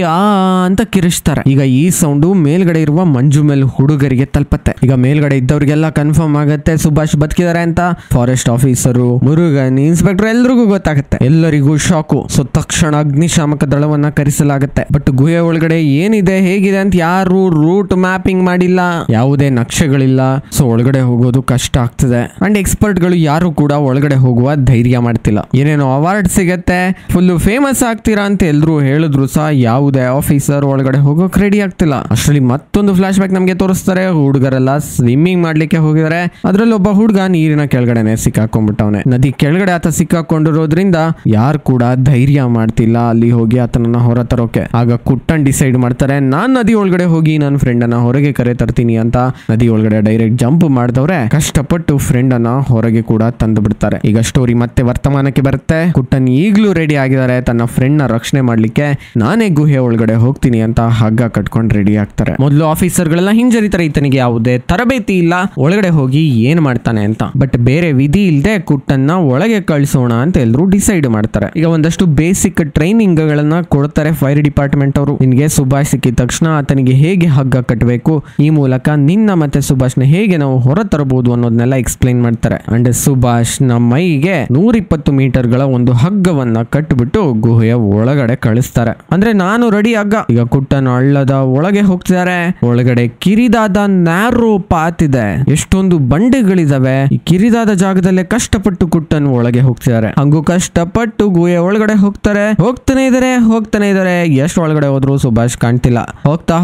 ಅಂತ ಕಿರಿಸ್ತಾರೆ. ಈಗ ಈ ಸೌಂಡು ಮೇಲ್ಗಡೆ ಇರುವ ಮಂಜುಮೆಲ್ ಹುಡುಗರಿಗೆ ತಲುಪತ್ತೆ. ಈಗ ಮೇಲ್ಗಡೆ ಇದ್ದವ್ರಿಗೆಲ್ಲ ಕನ್ಫರ್ಮ್ ಆಗುತ್ತೆ ಸುಭಾಷ್ ಬದುಕಿದ್ದಾರೆ ಅಂತ. ಫಾರೆಸ್ಟ್ ಆಫೀಸರು, ಮುರುಗನ್, ಇನ್ಸ್ಪೆಕ್ಟರ್ ಎಲ್ರಿಗೂ ಗೊತ್ತಾಗುತ್ತೆ. ಎಲ್ಲರಿಗೂ ಶಾಕು. ಸೊ ತಕ್ಷಣ ಅಗ್ನಿಶಾಮಕ ದಳವನ್ನ ಕರೆಸಲಾಗುತ್ತೆ. ಬಟ್ ಗುಹೆ ಒಳಗಡೆ ಏನಿದೆ ಹೇಗಿದೆ ಅಂತ ಯಾರು ರೂಟ್ ಮ್ಯಾಪಿಂಗ್ ಮಾಡಿಲ್ಲ, ಯಾವುದೇ ನಕ್ಷೆಗಳಿಲ್ಲ. ಸೊ ಒಳಗಡೆ ಹೋಗೋದು ಕಷ್ಟ ಆಗ್ತದೆ. ಅಂಡ್ ಎಕ್ಸ್ಪರ್ಟ್ ಗಳು ಯಾರು ಕೂಡ ಒಳಗಡೆ ಹೋಗುವ ಧೈರ್ಯ ಮಾಡ್ತಿಲ್ಲ. ಏನೇನೋ ಅವಾರ್ಡ್ ಸಿಗತ್ತೆ, ಫುಲ್ ಫೇಮಸ್ ಆಗ್ತೀರಾ ಅಂತ ಎಲ್ರು ಹೇಳಿದ್ರು ಸಹ ಯಾವುದೇ ಆಫೀಸರ್ ಒಳಗಡೆ ಹೋಗೋಕ್ ರೆಡಿ ಆಗ್ತಿಲ್ಲ. ಅಷ್ಟರಲ್ಲಿ ಮತ್ತೊಂದು ಫ್ಲಾಶ್ ಬ್ಯಾಕ್ ನಮ್ಗೆ ತೋರಿಸ್ತಾರೆ. ಹುಡುಗರೆಲ್ಲ ಸ್ವಿಮ್ಮಿಂಗ್ ಮಾಡ್ಲಿಕ್ಕೆ ಹೋಗಿದ್ದಾರೆ. ಅದ್ರಲ್ಲಿ ಒಬ್ಬ ಹುಡುಗ ನೀರಿನ ಕೆಳಗಡೆನೆ ಸಿಕ್ಕಾಕೊಂಡ್ಬಿಟ್ಟವನೆ. ನದಿ ಕೆಳಗಡೆ ಆತ ಸಿಕ್ಕಾಕೊಂಡಿರೋದ್ರಿಂದ ಯಾರು ಕೂಡ ಧೈರ್ಯ ಮಾಡ್ತಿಲ್ಲ ಅಲ್ಲಿ ಹೋಗಿ ಆತನನ್ನ ಹೊರ ತರೋಕೆ. ಆಗ ಕುಟ್ಟನ್ ಡಿಸೈಡ್ ಮಾಡ್ತಾರೆ, ನಾನ್ ನದಿ ಒಳಗಡೆ ಹೋಗಿ ನನ್ನ ಫ್ರೆಂಡ್ ಅನ್ನ ಹೊರಗೆ ಕರೆ ತರ್ತೀನಿ ಅಂತ. ನದಿ ಒಳಗಡೆ ಡೈರೆಕ್ಟ್ ಜಂಪ್ ಮಾಡಿದವ್ರೆ ಕಷ್ಟಪಟ್ಟು ಫ್ರೆಂಡ್ ಅನ್ನ ಹೊರಗೆ ಕೂಡ ತಂದು ಬಿಡ್ತಾರೆ. ಈಗ ಸ್ಟೋರಿ ಮತ್ತೆ ವರ್ತಮಾನಕ್ಕೆ ಬರುತ್ತೆ. ಕುಟ್ಟನ್ ಈಗ್ಲೂ ರೆಡಿ ಆಗಿದ್ದಾರೆ ತನ್ನ ಫ್ರೆಂಡ್ ನ ರಕ್ಷಣೆ ಮಾಡ್ಲಿಕ್ಕೆ. ನಾನೇ ಗುಹೆ ಒಳಗಡೆ ಹೋಗ್ತೀನಿ ಅಂತ ಹಗ್ಗ ಕಟ್ಕೊಂಡು ರೆಡಿ ಆಗ್ತಾರೆ. ಮೊದಲು ಆಫೀಸರ್ ಗಳೆಲ್ಲ ಹಿಂಜರಿತಾರೆ, ಈತನಿಗೆ ಯಾವುದೇ ತರಬೇತಿ ಇಲ್ಲ, ಒಳಗಡೆ ಹೋಗಿ ಏನ್ ಮಾಡ್ತಾನೆ ಅಂತ. ಬಟ್ ಬೇರೆ ವಿಧಿ ಇಲ್ಲದೆ ಕುಟ್ಟನ್ನ ಒಳಗೆ ಕಳಿಸೋಣ ಅಂತ ಎಲ್ಲರೂ ಡಿಸೈಡ್ ಮಾಡ್ತಾರೆ. ಈಗ ಒಂದಷ್ಟು ಬೇಸಿಕ್ ಟ್ರೈನಿಂಗ್ ಗಳನ್ನ ಕೊಡ್ತಾರೆ ಫೈರ್ ಡಿಪಾರ್ಟ್ಮೆಂಟ್ ಅವರು. ನಿನ್ಗೆ ಸುಭಾಷ್ ಸಿಕ್ಕಿದ ತಕ್ಷಣ ಆತನಿಗೆ ಹೇಗೆ ಹಗ್ಗ ಕಟ್ಟಬೇಕು, ಈ ಮೂಲಕ ನಿನ್ನ ಮತ್ತೆ ಸುಭಾಷ್ನ ಹೇಗೆ ನಾವು ಹೊರ ತರಬಹುದು ಅನ್ನೋದನ್ನೆಲ್ಲ ಎಕ್ಸ್ಪ್ಲೈನ್ ಮಾಡ್ತಾರೆ. ಅಂಡ್ ಸುಭಾಷ್ ನ ಮೈಗೆ 120 ಮೀಟರ್ಗಳ ಒಂದು ಹಗ್ಗವನ್ನ ಕಟ್ಟಿಬಿಟ್ಟು ಗುಹೆಯ ಒಳಗಡೆ ಕಳಿಸ್ತಾರೆ. ಅಂದ್ರೆ ನಾನು ರೆಡಿ ಹಗ್ಗ. ಈಗ ಕುಟ್ಟನ್ ಹಳ್ಳದ ಒಳಗೆ ಹೋಗ್ತಿದ್ದಾರೆ. ಒಳಗಡೆ ಕಿರಿದಾದ ನ್ಯಾರೋ ಪಾತ್ ಇದೆ, ಎಷ್ಟೊಂದು ಬಂಡೆಗಳಿದಾವೆ. ಈ ಕಿರಿದಾದ ಜಾಗದಲ್ಲೇ ಕಷ್ಟಪಟ್ಟು ಕುಟ್ಟನ್ ಒಳಗೆ ಹೋಗ್ತಿದ್ದಾರೆ. ಹಂಗು ಕಷ್ಟಪಟ್ಟು ಗುಹೆ ಒಳಗಡೆ ಹೋಗ್ತಾನೆ ಇದಾರೆ. ಎಷ್ಟು ಒಳಗಡೆ ಹೋದ್ರು ಸುಭಾಷ್ ಕಾಣ್ತಿಲ್ಲ.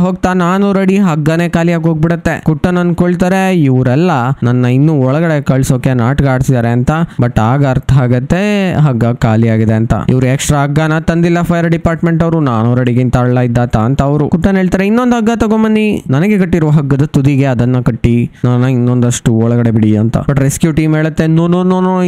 ಹೋಗ್ತಾ ನಾನು ರೆಡಿ, ಹಗ್ಗನೆ ಖಾಲಿಯಾಗಿ ಹೋಗ್ಬಿಡತ್ತೆ. ಕುಟ್ಟನ್ ಅನ್ಕೊಳ್ತಾರೆ ಇವರೆಲ್ಲ ನನ್ನ ಇನ್ನೂ ಒಳಗಡೆ ಕಳ್ಸೋಕೆ ನಾಟಕ ಆಡ್ಸಿದ್ದಾರೆ ಅಂತ. ಬಟ್ ಆಗ ಅರ್ಥ ಆಗತ್ತೆ ಹಗ್ಗ ಖಾಲಿ ಆಗಿದೆ ಅಂತ. ಇವ್ರು ಎಕ್ಸ್ಟ್ರಾ ಹಗ್ಗನ ತಂದಿಲ್ಲ ಫೈರ್ ಡಿಪಾರ್ಟ್ಮೆಂಟ್ ಅವರು, 400 ಅಡಿಗಿಂತ ಹಳ್ಳ ಇದ್ದಾತ ಅಂತ ಅವರು. ಕುಟ್ಟನ್ ಹೇಳ್ತಾರೆ ಇನ್ನೊಂದು ಹಗ್ಗ ತಗೊಂಬನ್ನಿ, ನನಗೆ ಕಟ್ಟಿರುವ ಹಗ್ಗದ ತುದಿಗೆ ಅದನ್ನ ಕಟ್ಟಿ ನಾನು ಇನ್ನೊಂದಷ್ಟು ಒಳಗಡೆ ಬಿಡಿ ಅಂತ. ಬಟ್ ರೆಸ್ಕ್ಯೂ ಟೀಮ್ ಹೇಳುತ್ತೆ ನೋ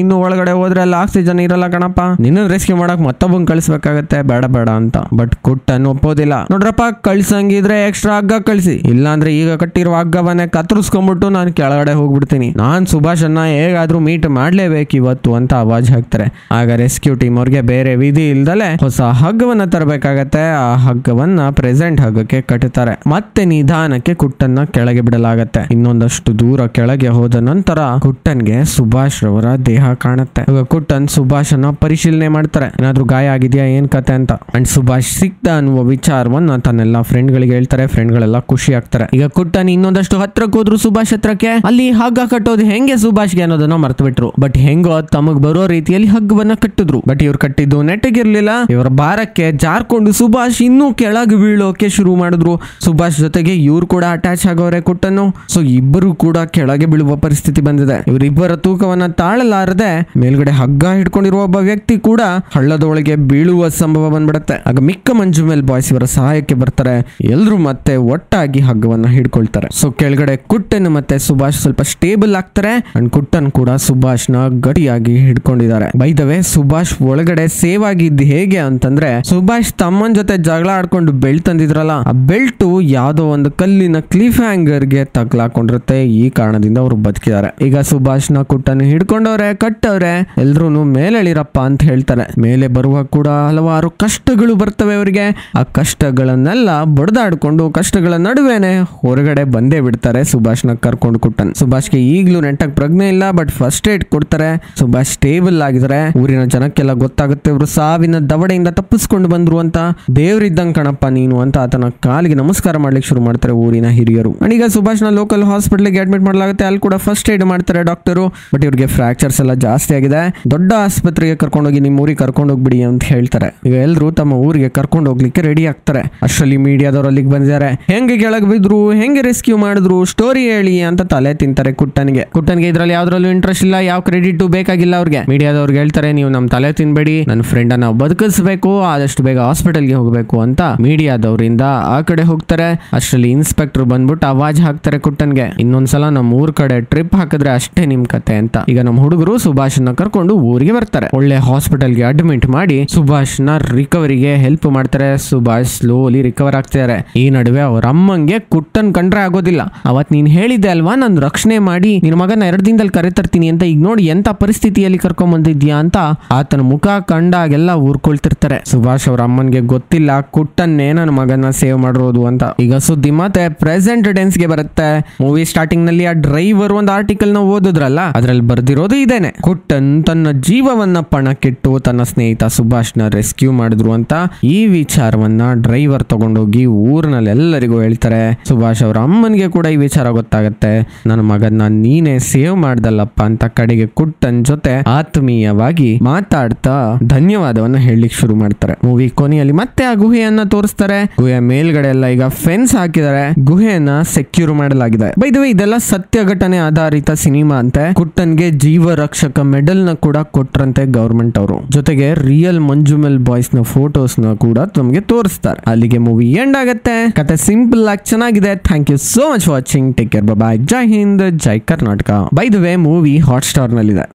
ಇನ್ನು ಒಳಗಡೆ ಹೋದ್ರೆ ಅಲ್ಲಿ ಆಕ್ಸಿಜನ್ ಇರಲ್ಲ ಕಣಪ್ಪ, ನಿನ್ನ ರೆಸ್ಕ್ಯೂ ಮಾಡಕ್ ಮತ್ತೊಬ್ಬಂಗ್ ಕಳಿಸ್ಬೇಕಾಗತ್ತೆ, ಬೇಡ ಅಂತ. ಬಟ್ ಕುಟ್ಟನ್ ಒಪ್ಪೋದಿಲ್ಲ. ನೋಡ್ರಪ್ಪ ಕಳ್ಸಂಗಿದ್ರೆ ಎಕ್ಸ್ಟ್ರಾ ಹಗ್ಗ ಕಳಿಸಿ, ಇಲ್ಲಾಂದ್ರೆ ಈಗ ಕಟ್ಟಿರುವ ಹಗ್ಗವನ್ನೇ ಕತ್ತರಿಸ್ಕೊಂಡ್ಬಿಟ್ಟು ನಾನು ಕೆಳಗಡೆ ಹೋಗ್ಬಿಡ್ತೀನಿ. ನಾನ್ ಸುಭಾಷ್ ಅನ್ನ ಹೇಗಾದ್ರೂ ಮೀಟ್ ಮಾಡ್ಲೇಬೇಕು ಇವತ್ತು ಅಂತ ಆವಾಜ್ ಹಾಕ್ತಾರೆ. ಆಗ ರೆಸ್ಕ್ಯೂ ಟೀಮ್ ಅವ್ರಿಗೆ ಬೇರೆ ವಿಧಿ ಇಲ್ದಲೆ ಹೊಸ ಹಗ್ಗವನ್ನ ತರಬೇಕಾಗತ್ತೆ. ಆ ಹಗ್ಗವನ್ನ ಪ್ರೆಸೆಂಟ್ ಹಗ್ಗಕ್ಕೆ ಕಟ್ಟುತ್ತಾರೆ. ಮತ್ತೆ ನಿಧಾನಕ್ಕೆ ಕುಟ್ಟನ್ನ ಕೆಳಗೆ ಬಿಡಲಾಗತ್ತೆ. ಇನ್ನೊಂದಷ್ಟು ದೂರ ಕೆಳಗೆ ಹೋದ ನಂತರ ಕುಟ್ಟನ್ಗೆ ಸುಭಾಷ್ ರವರ ದೇಹ ಕಾಣುತ್ತೆ. ಕುಟ್ಟನ್ ಸುಭಾಷ್ ಅನ್ನ ಪರಿಶೀಲನೆ ಮಾಡ್ತಾರೆ, ಏನಾದ್ರೂ ಗಾಯ ಆಗಿದ್ಯಾ ಏನ್ ಕತೆ ಅಂತ. ಅಂಡ್ ಸುಭಾಷ್ ಸಿಕ್ತ ಅನ್ನುವ ವಿಚಾರವನ್ನ ತನ್ನೆಲ್ಲ ಫ್ರೆಂಡ್ ಗಳಿಗೆ ಹೇಳ್ತಾರೆ. ಫ್ರೆಂಡ್ ಗಳೆಲ್ಲ ಖುಷಿ ಆಗ್ತಾರೆ. ಈಗ ಕುಟ್ಟನ್ ಇನ್ನೊಂದಷ್ಟು ಹತ್ರಕ್ಕೆ ಹೋದ್ರು ಸುಭಾಷ್ ಹತ್ರಕ್ಕೆ. ಅಲ್ಲಿ ಹಗ್ಗ ಕಟ್ಟೋದು ಹೆಂಗೆ ಸುಭಾಷ್ಗೆ ಅನ್ನೋದನ್ನ ಮರ್ತು ಬಿಟ್ರು. ಬಟ್ ಹೆಂಗೋ ತಮಗ್ ಬರೋ ರೀತಿಯಲ್ಲಿ ಹಗ್ಗವನ್ನ ಕಟ್ಟಿದ್ರು. ಬಟ್ ಇವ್ರು ಕಟ್ಟಿದ್ದು ನೆಟ್ಟಗಿರ್ಲಿಲ್ಲ. ಇವರ ಭಾರಕ್ಕೆ ಜಾರ್ಕೊಂಡು ಸುಭಾಷ್ ಇನ್ನೂ ಕೆಳಗೆ ಬೀಳೋಕೆ ಶುರು ಮಾಡಿದ್ರು. ಸುಭಾಷ್ ಜೊತೆಗೆ ಇವ್ರು ಕೂಡ ಅಟ್ಯಾಚ್ ಆಗೋರೆ ಕುಟ್ಟನ್ನು. ಸೊ ಇಬ್ಬರು ಕೂಡ ಕೆಳಗೆ ಬೀಳುವ ಪರಿಸ್ಥಿತಿ ಬಂದಿದೆ. ಇವರಿಬ್ಬರ ತೂಕವನ್ನ ತಾಳಲಾರದೆ ಮೇಲ್ಗಡೆ ಹಗ್ಗ ಹಿಡ್ಕೊಂಡಿರುವ ಒಬ್ಬ ವ್ಯಕ್ತಿ ಕೂಡ ಹಳ್ಳದೊಳಗೆ ಬೀಳುವ ಸಂಭವ ಬಂದ್ಬಿಡುತ್ತೆ. ಆಗ ಮಿಕ್ಕ ಮಂಜುಮೆಲ್ ಬಾಯ್ಸ್ ಇವರ ಸಹಾಯಕ್ಕೆ ಬರ್ತಾರೆ. ಎಲ್ರು ಮತ್ತೆ ಒಟ್ಟಾಗಿ ಹಗ್ಗವನ್ನ ಹಿಡ್ಕೊಳ್ತಾರೆ. ಸೊ ಕೆಳಗಡೆ ಕುಟ್ಟನ್ ಮತ್ತೆ ಸುಭಾಷ್ ಸ್ವಲ್ಪ ಸ್ಟೇಬಲ್ ಆಗ್ತಾರೆ. ಅಂಡ್ ಕುಟ್ಟನ್ ಕೂಡ ಸುಭಾಷ್ ನ ಗಟ್ಟಿಯಾಗಿ ಹಿಡ್ಕೊಂಡಿದ್ದಾರೆ. ಬೈ ದ ವೇ ಸುಭಾಷ್ ಒಳಗಡೆ ಸೇವ್ ಆಗಿದ್ದು ಹೇಗೆ ಅಂತಂದ್ರೆ, ಸುಭಾಷ್ ತಮ್ಮನ್ ಜೊತೆ ಜಗಳ ಆಡ್ಕೊಂಡು ಬೆಲ್ಟ್ ತಂದಿದ್ರಲ್ಲ, ಆ ಬೆಲ್ಟ್ ಯಾವ್ದೋ ಒಂದು ಕಲ್ಲಿನ ಕ್ಲಿಫ್ ಹ್ಯಾಂಗರ್ ಗೆ ತಗ್ಲಾಕೊಂಡಿರುತ್ತೆ. ಈ ಕಾರಣದಿಂದ ಅವರು ಬದುಕಿದ್ದಾರೆ. ಈಗ ಸುಭಾಷ್ ನ ಕುಟ್ಟನ್ನು ಹಿಡ್ಕೊಂಡವ್ರೆ, ಕಟ್ಟವ್ರೆ. ಎಲ್ರು ಮೇಲೆಳಿರಪ್ಪ ಅಂತ ಹೇಳ್ತಾರೆ. ಮೇಲೆ ಬರುವ ಕೂಡ ಹಲವಾರು ಕಷ್ಟಗಳು ಬರ್ತವೆ ಅವರಿಗೆ. ಆ ಕಷ್ಟಗಳನ್ನೆಲ್ಲ ಬಡ್ದಾಡ್ಕೊಂಡು ಕಷ್ಟಗಳ ನಡುವೆನೆ ಹೊರಗಡೆ ಬಂದೇ ಬಿಡ್ತಾರೆ ಸುಭಾಷ್ ನ ಕರ್ಕೊಂಡು ಕುಟ್ಟನ್. ಸುಭಾಷ್ಗೆ ಈಗ್ಲೂ ನೆಟ್ಟಗ್ ಪ್ರಜ್ಞೆ ಇಲ್ಲ. ಬಟ್ ಫಸ್ಟ್ ಏಡ್ ಕೊಡ್ತಾರೆ. ಸುಭಾಷ್ ಸ್ಟೇಬಲ್ ಆಗಿದ್ದಾರೆ. ಊರಿನ ಜನಕ್ಕೆಲ್ಲ ಗೊತ್ತಾಗುತ್ತೆ ಇವರು ಸಾವಿನ ದವಡೆಯಿಂದ ತಪ್ಪಿಸ್ಕೊಂಡು ಬಂದ್ರು ಅಂತ. ದೇವ್ರಿದ್ದಂಗ್ ಕಣಪ್ಪ ನೀನು ಅಂತ ಆತನ ಕಾಲಿಗೆ ನಮಸ್ಕಾರ ಮಾಡ್ಲಿಕ್ಕೆ ಶುರು ಮಾಡ್ತಾರೆ ಊರಿನ ಹಿರಿಯರು. ಈಗ ಸುಭಾಷ್ ನ ಲೋಕಲ್ ಹಾಸ್ಪಿಟಲ್ಗೆ ಅಡ್ಮಿಟ್ ಮಾಡಲಾಗುತ್ತೆ. ಅಲ್ಲಿ ಕೂಡ ಫಸ್ಟ್ ಏಡ್ ಮಾಡ್ತಾರೆ ಡಾಕ್ಟರು. ಬಟ್ ಇವ್ರಿಗೆ ಫ್ರಾಕ್ಚರ್ಸ್ ಎಲ್ಲ ಜಾಸ್ತಿ ಆಗಿದೆ. ದೊಡ್ಡ ಆಸ್ಪತ್ರೆಗೆ ಕರ್ಕೊಂಡೋಗಿ ನಿಮ್ಮ ಊರಿಗೆ ಕರ್ಕೊಂಡು ಹೋಗ್ಬಿಡಿ ಅಂತ ಹೇಳ್ತಾರೆ. ಈಗ ಎಲ್ರು ತಮ್ಮ ಊರಿಗೆ ಕರ್ಕೊಂಡು ಹೋಗ್ಲಿಕ್ಕೆ ರೆಡಿ ಆಗ್ತಾರೆ. ಅಷ್ಟರಲ್ಲಿ ಮೀಡಿಯಾದವ್ರು ಅಲ್ಲಿಗೆ ಬಂದಿದ್ದಾರೆ. ಹೆಂಗೆ ಕೆಳಗ್ ಬಿದ್ರು, ಹೆಂಗೆ ರೆಸ್ಕ್ಯೂ ಮಾಡಿದ್ರು, ಸ್ಟೋರಿ ಹೇಳಿ ಅಂತ ತಲೆ ತಿಂತಾರೆ ಕುಟ್ಟನ್ಗೆ ಇದ್ರಲ್ಲಿ ಯಾವ್ದ್ರಲ್ಲೂ ಇಂಟ್ರೆಸ್ಟ್ ಇಲ್ಲ, ಯಾವ ಕ್ರೆಡಿಟ್ ಬೇಕಾಗಿಲ್ಲ ಅವ್ರಿಗೆ. ಮೀಡಿಯಾದವ್ರಿಗೆ ಹೇಳ್ತಾರೆ, ನೀವು ನಮ್ ತಲೆ ತಿನ್ಬೇಡಿ, ನನ್ನ ಫ್ರೆಂಡ್ ನಾವು ಬದುಕಿಸ್ಬೇಕು, ಆದಷ್ಟು ಬೇಗ ಹಾಸ್ಪಿಟಲ್ಗೆ ಹೋಗ್ಬೇಕು ಅಂತ ಮೀಡಿಯಾದವರಿಂದ ಆ ಕಡೆ ಹೋಗ್ತಾರೆ. ಅಷ್ಟರಲ್ಲಿ ಇನ್ಸ್ಪೆಕ್ಟರ್ ಬಂದ್ಬಿಟ್ಟು ಆವಾಜ್ ಹಾಕ್ತಾರೆ ಕುಟ್ಟನ್ಗೆ, ಇನ್ನೊಂದ್ಸಲ ನಮ್ಮ ಊರ್ ಕಡೆ ಟ್ರಿಪ್ ಹಾಕಿದ್ರೆ ಅಷ್ಟೇ ನಿಮ್ ಕತೆ ಅಂತ. ಈಗ ನಮ್ಮ ಹುಡುಗರು ಸುಭಾಷ್ನ ಕರ್ಕೊಂಡು ಊರಿಗೆ ಬರ್ತಾರೆ. ಒಳ್ಳೆ ಹಾಸ್ಪಿಟಲ್ಗೆ ಅಡ್ಮಿಟ್ ಮಾಡಿ ಸುಭಾಷ್ನ ರಿಕವರಿಗೆ ಹೆಲ್ಪ್ ಮಾಡ್ತಾರೆ. ಸುಭಾಷ್ ಸ್ಲೋಲಿ ರಿಕವರ್ ಆಗ್ತಿದ್ದಾರೆ. ಈ ನಡುವೆ ಅವ್ರ ಅಮ್ಮಂಗೆ ಕುಟ್ಟನ್ ಕಂಡ್ರೆ ಆಗೋದಿಲ್ಲ. ಅವತ್ ನೀನ್ ಹೇಳಿದ್ದೆ ಅಲ್ವಾ, ನಾನು ರಕ್ಷಣೆ ಮಾಡಿ ನಿನ್ ಮಗನ 2 ದಿನದಲ್ಲಿ ಕರೆತರ್ತೀನಿ ಅಂತ, ಈಗ ನೋಡಿ ಎಂತ ಪರಿಸ್ಥಿತಿಯಲ್ಲಿ ಕರ್ಕೊಂಡ್ ಬಂದಿದ್ಯಾ ಅಂತ ಆತನ ಮುಖ ಕಂಡಾಗೆಲ್ಲ ಊರ್ಕೊಳ್ತಿರ್ತಾರೆ. ಸುಭಾಷ್ ಅವ್ರ ಅಮ್ಮನ್ಗೆ ಗೊತ್ತಿಲ್ಲ ಕುಟ್ಟನ್ನೇ ನನ್ನ ಮಗನ ಸೇವ್ ಮಾಡಿರೋದು ಅಂತ. ಈಗ ಸುದ್ದಿ ಮತ್ತೆ ಪ್ರೆಸೆಂಟ್ ಟೆನ್ಸ್ ಗೆ ಬರುತ್ತೆ. ಮೂವಿ ಸ್ಟಾರ್ಟಿಂಗ್ ನಲ್ಲಿ ಆ ಡ್ರೈವರ್ ಒಂದು ಆರ್ಟಿಕಲ್ ನ ಓದಿದ್ರಲ್ಲ, ಅದ್ರಲ್ಲಿ ಬರ್ದಿರೋದು ಇದೇನೆ. ಕುಟ್ಟನ್ ತನ್ನ ಜೀವವನ್ನ ಪಣಕ್ಕಿಟ್ಟು ತನ್ನ ಸ್ನೇಹಿತ ಸುಭಾಷ್ನ ರೆಸ್ಕ್ಯೂ ಮಾಡಿದ್ರು ಅಂತ. ಈ ವಿಚಾರವನ್ನ ಡ್ರೈವರ್ ತಗೊಂಡೋಗಿ ಊರಿನಲ್ಲಿ ಎಲ್ಲರಿಗೂ ಹೇಳ್ತಾರೆ. ಸುಭಾಷ್ ಅವ್ರ ಅಮ್ಮನ್ಗೆ ಕೂಡ ಈ ವಿಚಾರ ಗೊತ್ತಾಗತ್ತೆ. ನನ್ನ ಮಗನ್ನ ನೀನೇ ಸೇವ್ ಮಾಡ್ದಲ್ಲಪ್ಪ ಅಂತ ಕಡೆಗೆ ಕುಟ್ಟನ್ ಜೊತೆ ಆತ್ಮೀಯವಾಗಿ ಮಾತಾಡ್ತಾ ಧನ್ಯವಾದವನ್ನ ಹೇಳಲಿಕ್ಕೆ ಶುರು ಮಾಡ್ತಾರೆ. ಮೂವಿ ಕೊನೆಯಲ್ಲಿ ಮತ್ತೆ ಆ ಗುಹೆಯನ್ನ ತೋರಿಸ್ತಾರೆ. ಗುಹೆ ಮೇಲ್ಗಡೆ ಎಲ್ಲ ಈಗ ಫೆನ್ಸ್ ಹಾಕಿದ್ದಾರೆ. ಗುಹೆಯನ್ನ ಸೆಕ್ಯೂರ್ ಮಾಡಲಾಗಿದೆ. ಬೈ ದ ವೇ ಇದೆಲ್ಲ ಸತ್ಯ ಘಟನೆ ಆಧಾರಿತ ಸಿನಿಮಾ ಅಂತೆ. ಕುಟ್ಟನ್ಗೆ ಜೀವ ರಕ್ಷಕ ಮೆಡಲ್ ನ ಕೂಡ ಕೊಟ್ರಂತೆ ಗವರ್ಮೆಂಟ್ ಅವರು. ಜೊತೆಗೆ ರಿಯಲ್ ಮಂಜುಮೆಲ್ ಬಾಯ್ಸ್ ನ ಫೋಟೋಸ್ ನ ಕೂಡ ತಮಗೆ ತೋರಿಸ್ತಾರೆ. ಅಲ್ಲಿಗೆ ಮೂವಿ ಎಂಡ್ ಆಗುತ್ತೆ. ಕತೆ ಸಿಂಪಲ್ ಆಗಿ ಚೆನ್ನಾಗಿದೆ. Thank you so much watching. Take care, bye. Jai Hind, Jai Karnataka. By the way movie Hotstar ನಲ್ಲಿದೆ.